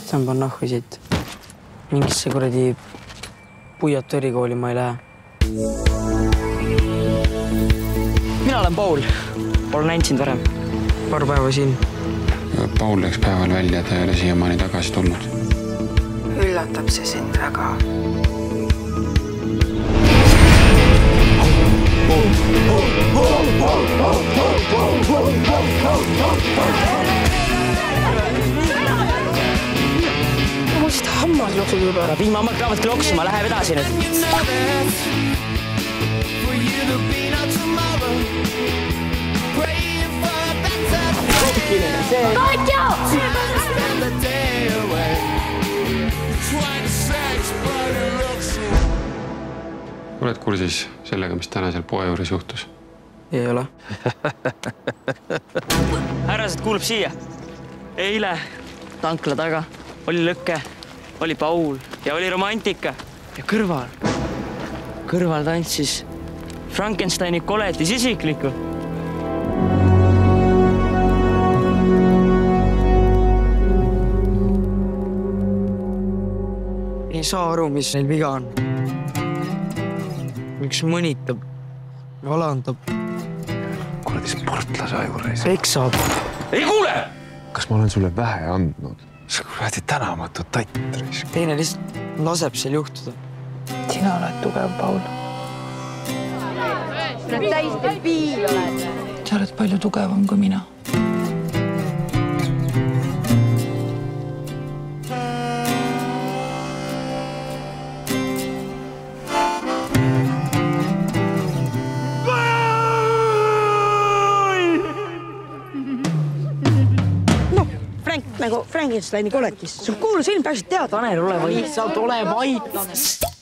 Tõmban nahku siit. Mingisse kuradi Puiatu erikooli ma ei lähe. Mina olen Paul. Olen näinud sind varem. Paar päeva siin. Paul läks päeval välja, ta ei ole siiamaani tagasi tulnud. Üllatab see sind väga. Must hammas jooksub juba. Piimahamad peavad küll oksima, läheb edasi nüüd. Katja! Oled kursis sellega, mis täna seal poe juures juhtus? Ei ole. Härrased kuulub siia. Eile tankla taga oli Lõkke, oli Paul ja oli romantika. Ja kõrval tantsis Frankensteini koletis isiklikku. Ei saa aru, mis neil viga on. Miks mõnitab, alandab. Kuradi sportlase ajureis. Peksab. Ei kuule! Kas ma olen sulle vähe andnud? See kuradi tänamatu tattris. Teine lihtsalt laseb seal juhtuda. Sina oled tugev, Paul. Nad täiesti piil oled. Sa oled palju tugevam kui mina. Nagu Frankensteini koletis. Sul kuulus ilm peaksid teada. Tanel, ole vait. Lihtsalt ole vait.